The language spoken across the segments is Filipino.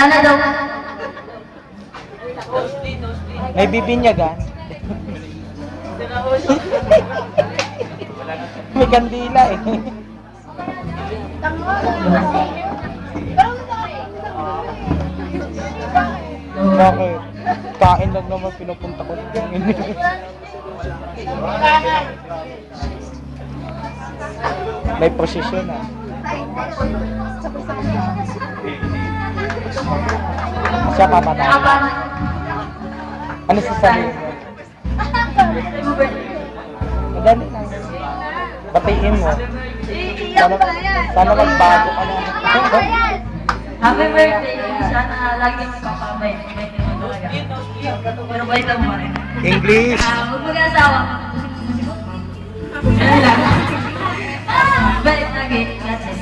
Wala na daw. May bibinyagan. May kandila eh. Bakit? Kain lang naman pinupunta ko. May posisyon ah. Siya papatay. Ano sasabihin mo? Madali lang. Batiin mo. Sana magbago ka na. Happy birthday. Sana lagi mo kapabay. Pero balik lang mo rin. English. Huwag mag-asawa. Ano lang. Balik lagi. Gracias.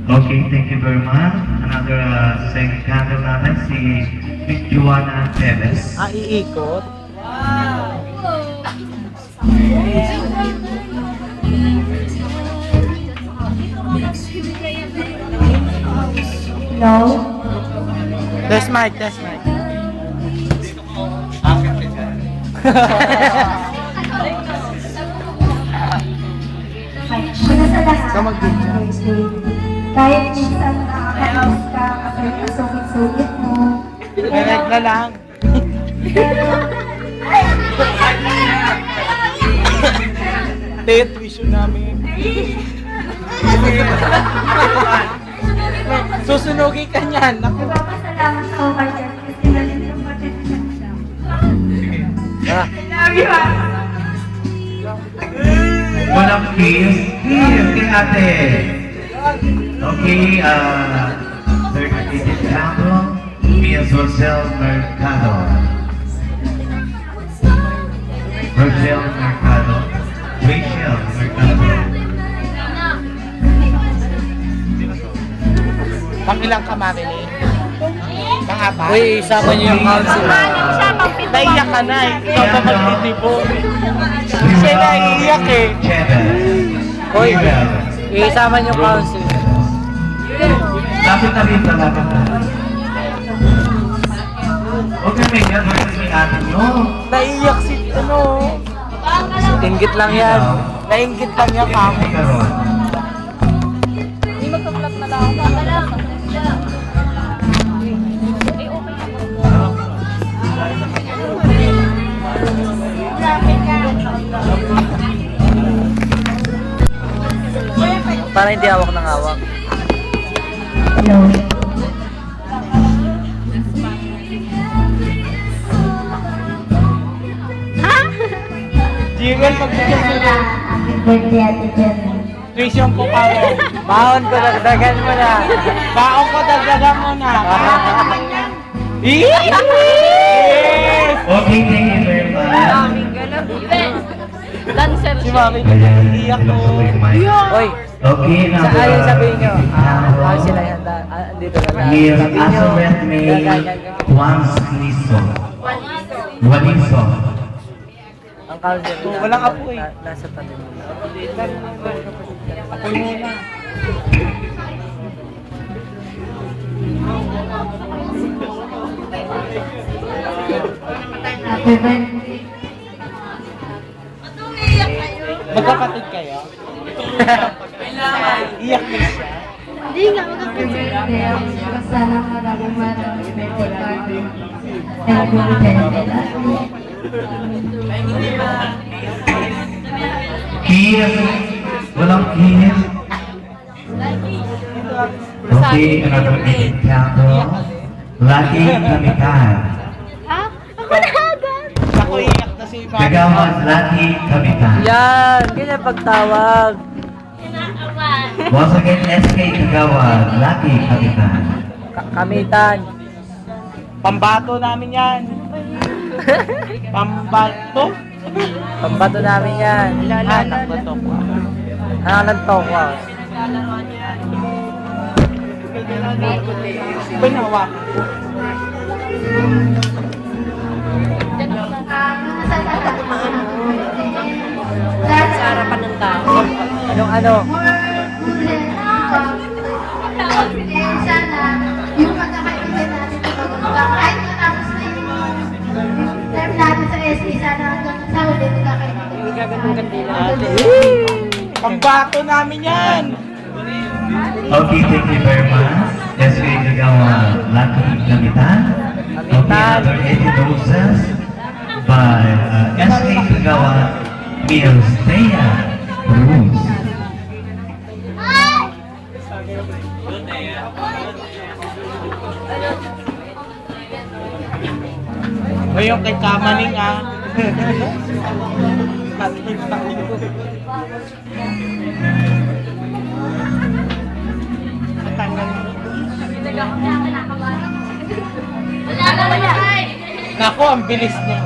Okay, thank you very much. Another second candle natin si Miss Joanna Teves. Iikot? No. Test mic, test mic. Una sa lahat, Ikaw mag-video. kahit minsan nakakamiss ka kasi kasungit-sungit mo, Direct na lang. Tet, vision namin. Susunugin ka niyan. Naku. nagpapasalamat ako kay Dad kasi nalilong ko din siya. Ah. Walang kiss. Kiss kay ate. Okay, third digit candle. Miss Rosel Mercado. Rosel Mercado. Rachel Mercado. Pang ilang ka, Marilyn? Pang-apat? Uy, isama niyo yung council. Naiyak ka na eh. Ikaw pa magtitipo. Siya naiiyak eh. Uy, isama niyo yung council. Lapit na rin na, lapit na. Huwag na may yan, versus may ate nyo. Naiiyak si, ano. Inggit lang yan. Nainggit lang niya kamo. Para hindi hawak ng hawak. Jewel, magbigyan mo na. Happy birthday, Ate Jen. Tuition ko pa mo. Baon ko, dagdagan mo na. Baon ko, dagdagan mo na. Yes! Okay, thank you very much. Dancer Si Mami, Ayan, iiyak ko. Uy, Okay, sa ayun sabihin nyo. Council ay handa. Dito na lang. Miss Sabihin nyo. Asoret May Ganyan. Juaniso. Juaniso. Ang council na. Walang apo eh. Nasa tabi mo. Apoy muna. Happy birthday. Magkapatid kayo? Iyak din siya. Happy birthday. Sana maraming birthday party. Happy birthday. Kiss. Walang kiss. Okay, another eight candle. Lucky Kamitan. Ako iyak na si Mami. Kagawad Lucky Kamitan. Yan, ganyan pagtawag. Once again, SK Kagawad Lucky Kamitan. Kamitan. Pambato namin yan. Pambato? Pambato namin yan. Anak ba to? Anak ng tokwa. Binawa. Sa harapan ng tao. ano? Sana, yung pagkakaibigan natin kahit matapos na yung term natin sa SC, sana hanggang sa huli magkakaibigan. Pambato namin yan! Okay, thank you very much. Yes, we Kagawa Lucky Gamitan. Okay, another 80 roses by SK Kagawa Mills Thea Cruz. O yung kay Kamaning ah. Nako, ang bilis niya.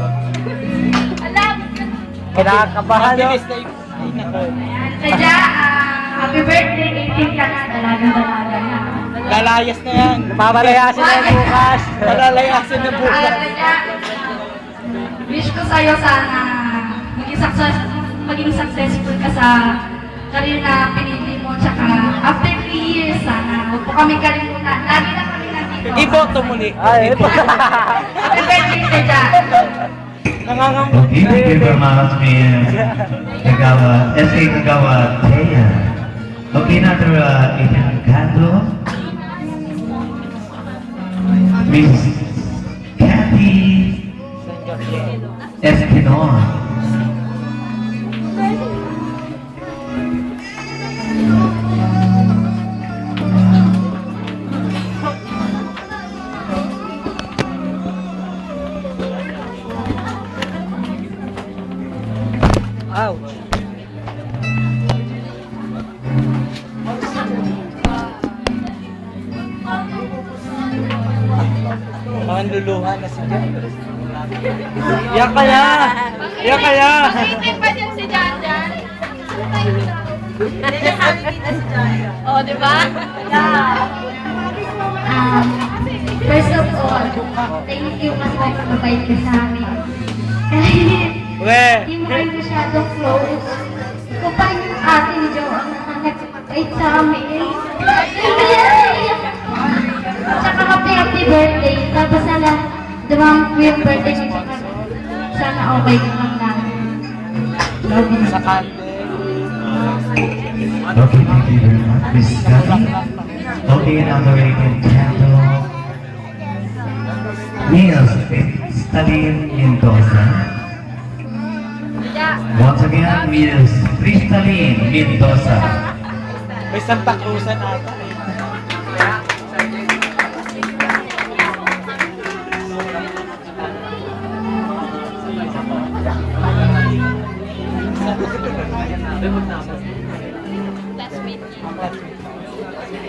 Kinakabahan, Ang no? bilis na yung... Ay, nako. Sadya, happy birthday, 18 ka na, dalaga na. Lalayas na yan. Mamalayasin na yung bukas. Malalayasin na bukas. Sadya, wish ko sa'yo sana maging successful ka sa career na pinili mo, tsaka after 3 years sana, huwag po kami kalimutan. Lagi na kami nandito. Iboto muli. Ay, Happy birthday, Sadya. Nangangamot. Okay, thank you very much, Miss Kagawa, SK Kagawa Thea. Okay, another 18 candle. Miss Kathy Espinor. ouch. Manluluha na si Jan. Iyak kaya! Iyak kaya! pa din si Jan Jan. Oh, di ba? First of all, thank you kasi mabait ka sa amin. We! Hindi mo kayo masyadong close. Kung paano yung ate ni Jo ang nag-ait sa amin. Tsaka happy birthday. Tapos sana dumang ko yung birthday mo. Tsaka sana okay ka lang namin. Love you. Sa kante. Okay, thank you very much, Miss Kathy. Okay, another 18 candle. Miss Stalin Mendoza. Once again, Miss Crystalline Mendoza. May Santa Cruzan ata. Classmate niya.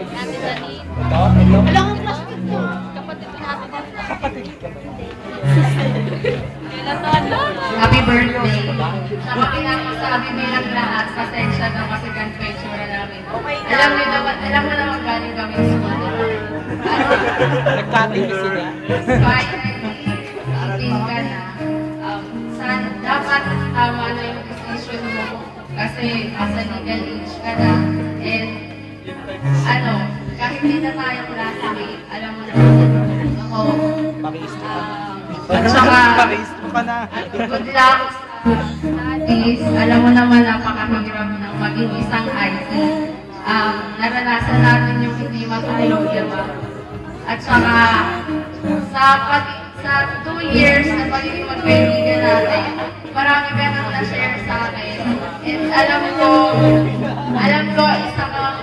Natin na ni... Ito? Ito? Alam ang classmate ko. Kapatid ko natin. Kapatid ka ba? Kailan to ano? Happy birthday. Sa pinakasabi nilang lahat, pasensya na kasi ganito yung tsura namin. Alam mo naman galing kami sa school. Nagkatingin sila. Kahit nag-18 ka na, dapat tama na yung decision mo. Kasi nasa legal age ka na. And, kahit hindi na tayo classmate, alam mo naman ako. Pakis mo. At saka, Pakis mo pa na. good luck. Is, alam mo naman napakahirap ng maging isang IT. Naranasan natin yung hindi matulog, di ba? At saka, sa 2 years na pagiging magkaibigan natin, marami ka nang na-share sa akin. And alam ko, isa kang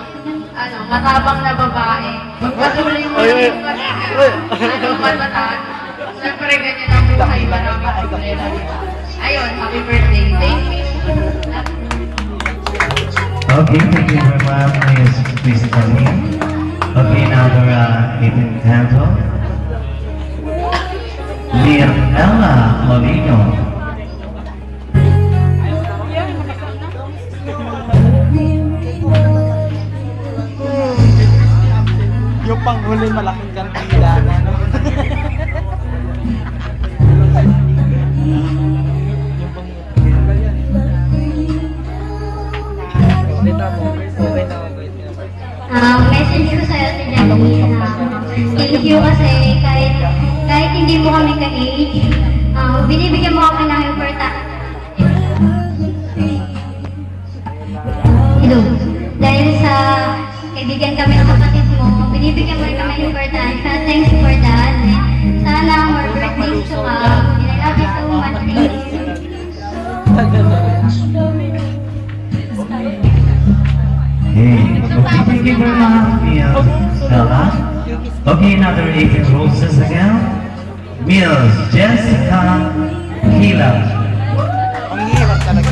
matabang na babae. Pagpatuloy mo yung matatag. Siyempre, ganyan ang buhay, marami problema. Ayun, happy birthday. Thank you. Okay, thank you very much, Miss Crystalline. Okay, another 18 candle. Ella Molino. Yung panghuli malaking kantila na, no? Yung panghuli. you kasi kahit hindi mo kami ka-age, binibigyan mo kami ng Hello. Dahil sa kaibigan kami ng kapatid mo, binibigyan mo rin kami ng importansya. Thanks for that. Sana more birthdays to come. And I love you so much. Hey, okay, thank you very much, Miss Stella. Okay, another 18 roses again. Miss Jessica Hila. Ang hirap talaga.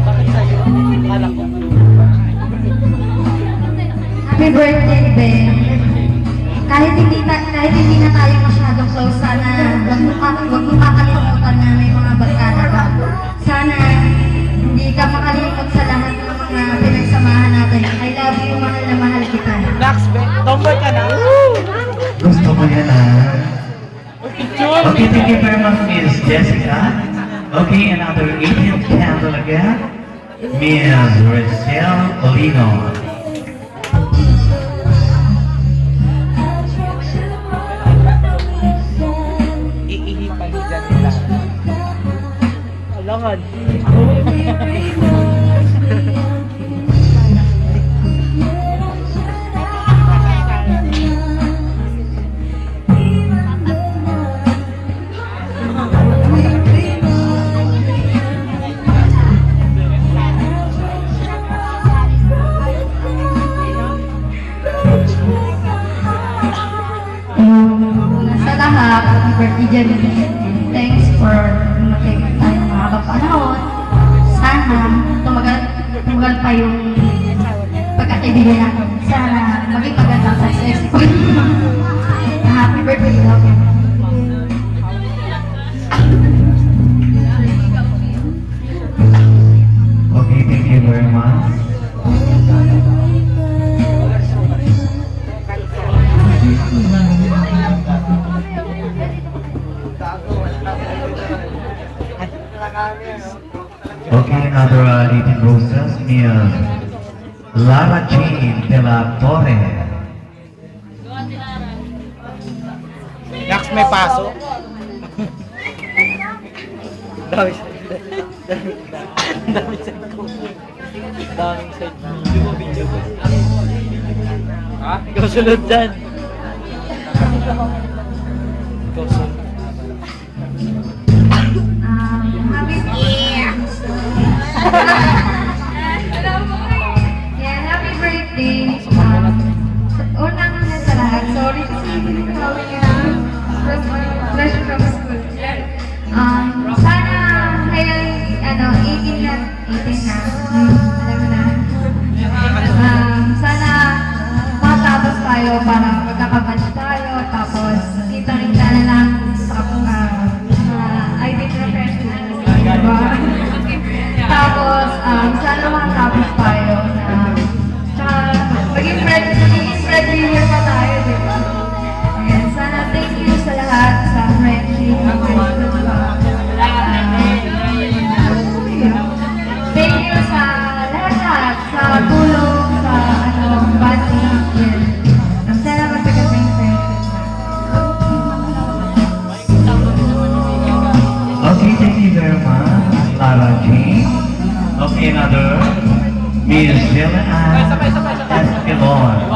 Bakit sa'yo? Anak ko. Happy birthday, Ben. Kahit hindi na tayo masyadong close, sana wag mo kakalimutan na may mga barkada ka. Sana hindi ka makalimot sa lahat ng mga pinagsamahan natin. I love you, mahal na mahal kita. Dax, tomboy ka na. Gusto mo yan, ah? Picture. Okay, thank you very much, Miss Jessica. Okay, another 18th candle again. Miss Rachel Olino. Iihipan dyan nila. Alangan. Sa lahat, happy birthday, Jenny. Thanks for making tayo mga panahon. Sana tumagal pa yung pagkakaibigan natin. Sana maging magandang success. Happy birthday, love you. Okay, thank you very much. Okay, another 18 roses, Miss Lara Jean de la Torre. Dax, may paso. Dami sa Dami sa daming side. Video ko. Ha? Ikaw sunod dyan. Ikaw sunod. Happy birthday. Unang sa lahat, sorry kasi hindi ko kawin fresh from school. Sana ngayon, 18 na. Alam mo na. Sana matapos tayo para magkakabatch tayo, tapos kita rin na lang sa ID professional. Diba? Tapos, sana makatapos tayo na maging breadwinner pa tayo, diba? Ayan, sana thank you sa lahat sa friendship. Thank you sa lahat, sa tulong, sa banding. Sana matagal na yung friendship. Okay, thank you very much, Lara Jean. Okay, another Miss Jella Escalon.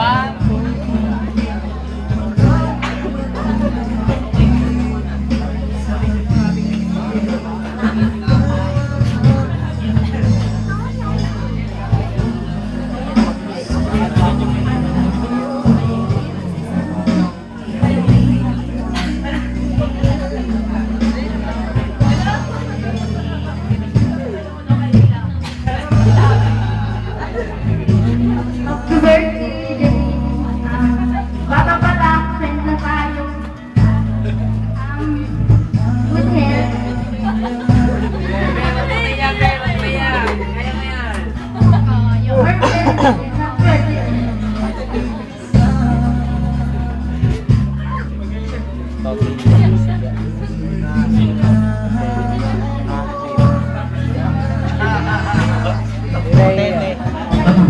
Happy birthday, Jenny.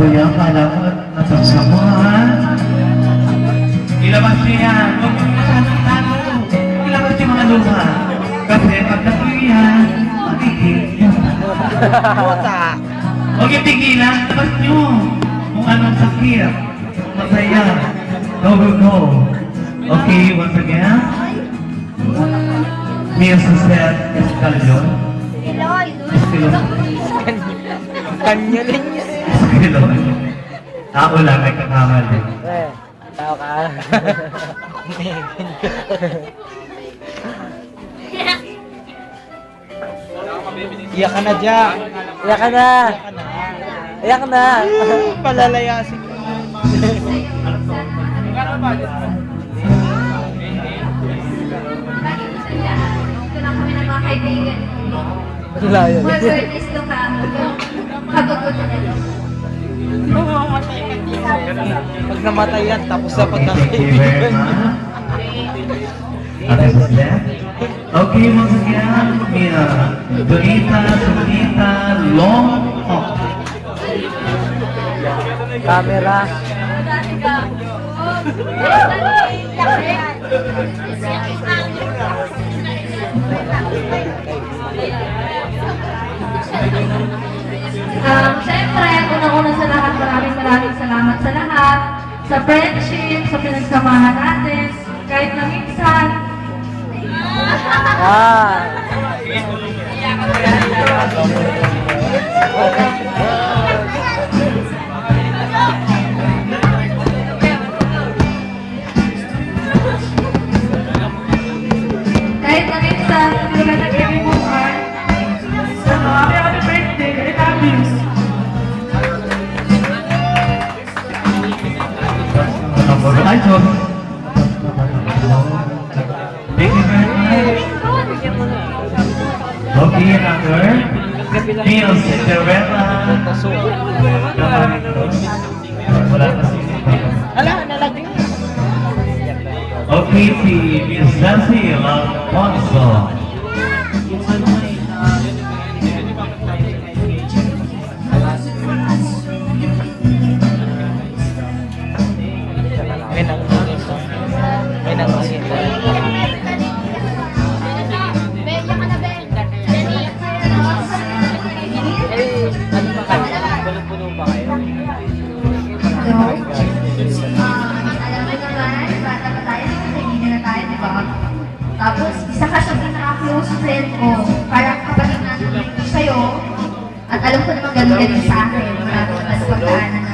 ba yan? Kala ko natapos mo, ha? Ilabas niyo yan. Huwag mo masyadong tago. Ilabas yung mga luha. Kasi pag natuloy yan, magiging Puta. huwag yung tigilan. Labas niyo. Kung anong sakit. Masaya. Go, go, go. Okay, once again. Mia Suset Escalon. Escalon. Kanyulin niya. Escalon. Ako lang, may kakamali. Eh, tao ka. Iyak ka na, Jack. Iyak ka na. Iyak ka na. Palalayasin ka. Ito lang kami ng mga kaibigan. Layo. More birthdays to come. Kagugot na nila. Pag namatay yan, tapos na Okay, thank you very much. Ate Suset. Okay, once again, Mia. Donita, long talk. Camera. Siyempre, unang-una sa lahat, maraming salamat sa lahat. Sa friendship, sa pinagsamahan natin, kahit na minsan. Ah. Kahit na minsan, hindi ka nag-ibukan. Happy birthday, kahit happy. Ay, John. Thank you very much. Okay, another. Mia Cinderella. Wala pa si Ala, nalagay. Okay, si Miss Cecil Alfonso. May nangungit. May nangungit. Eh, ano ba kayo? Puno-puno ba kayo? Alam mo naman, bata pa tayo, kaibigan na tayo, di ba? Tapos, isa ka sa pinaka-close friend ko. Parang kapatid na nandito sa'yo, at alam ko naman ganun ka din sa akin. Marami ko na pagdaanan na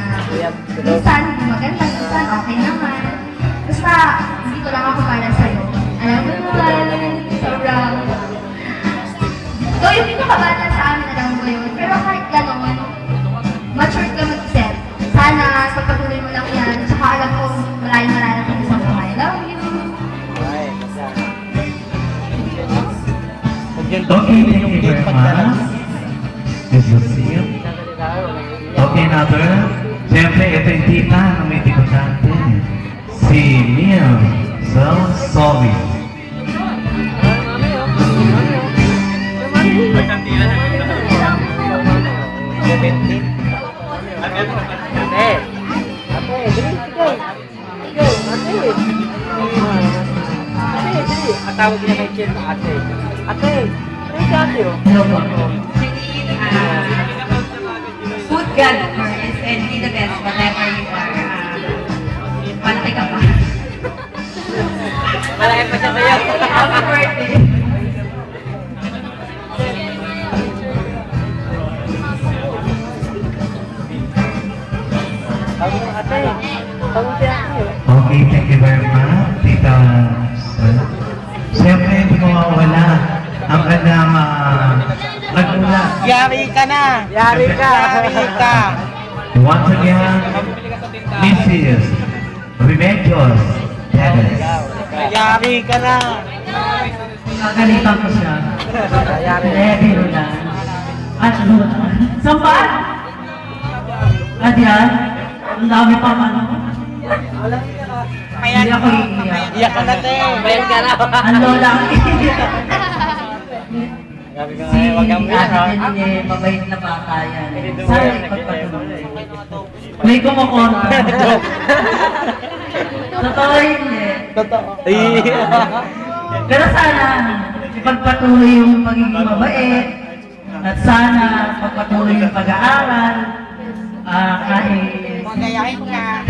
minsan, hindi maganda, minsan okay naman. Basta, dito lang ako para sa'yo. Alam mo naman, sobrang... Ikaw yung pinakabata sa amin, alam ko yun. Pero kahit gano'n, mature ka mag-isip. Sana, pagpatuloy mo lang yan. Tsaka alam ko, maraming mararating sa buhay. Love you! Ay, Okay, thank you very much. Miss Lucille. Okay, another. Siyempre, ito yung tita na may debutante. Si Mia Solly. Ate! Ate, dali, sige! Sige, ate! Ate, dali! Ang tawag niya kay Chen, ate. Ate! Ano si ate, oh? Hello po. Food God first and be the best whatever you are. Malaki ka pa. Malaki pa siya sa'yo. Happy birthday! Tawag mo, ate. Tawag si ate, oh. Okay, thank you very much, Tita Sol. Siyempre, hindi ko mawala ang kanyang nagmula. Yari ka na! Yari ka! Yari ka! Once again, Mrs. Remedios Perez. Yari ka na! Kagalitan ko siya. Yari. Biro lang. Ano? Sampan? Adyan? Ang dami pa ano? Hindi ako iiyak. Iyak ka na, te! Bayan ka na! Ang lola ang iiyak. Sabi ko Si nga, wag kang iyak, ha? Ate Jenny, mabait na bata yan. Sana ipagpatuloy. May kumukontra. Totoo hindi. Totoo. Pero sana, ipagpatuloy yung pagiging mabait. At sana, pagpatuloy yung pag-aaral. Kahit... Magayahin ka.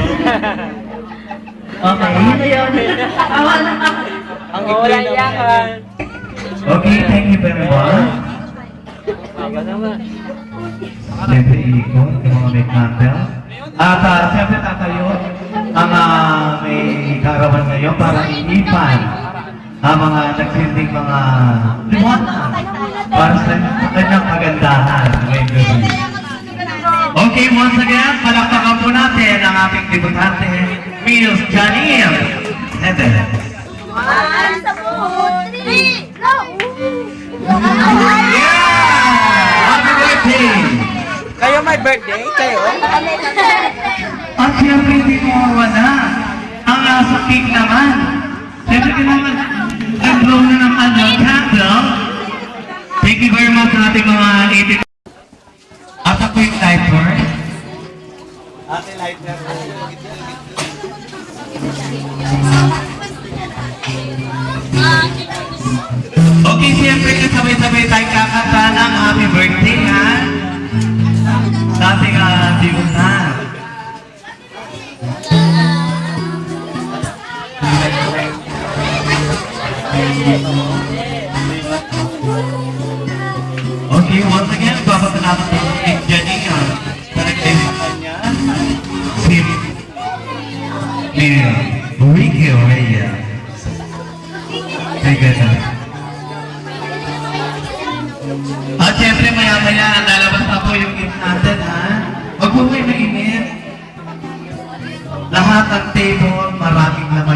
Okay, yun na yun. Awa na. Ang wala iyakan. Okay, thank you very much. Aba naman. Siyempre, ikot yung mga may candle. At siyempre tatayo ang may karawan ngayon para iipan ang mga nagsinding mga liwanag para sa kanyang kagandahan ngayong gabi. Okay, once again, palakpakan po natin ang ating debutante, Miss Janine. Ete. 1, 2, 3, go! Yeah! Happy birthday! Kayo may birthday? Kayo? At siyempre hindi mo mawala ang sa cake naman. Siyempre kailangan nag-blow na ng candle. Thank you very much sa ating mga 18. At a quick lighter. Ate lighter. Okay, siyempre kasabay-sabay tayong kakanta ng happy birthday, ha? Sa ating dibutan. Okay, once again, babaganapan po kay Janina sa nag-debutan niya. Si Ricky Reyes. Sige na. At syempre maya-maya, lalabas na po yung gift natin, ha? Huwag po kayo mainit. Lahat ng table, maraming laman.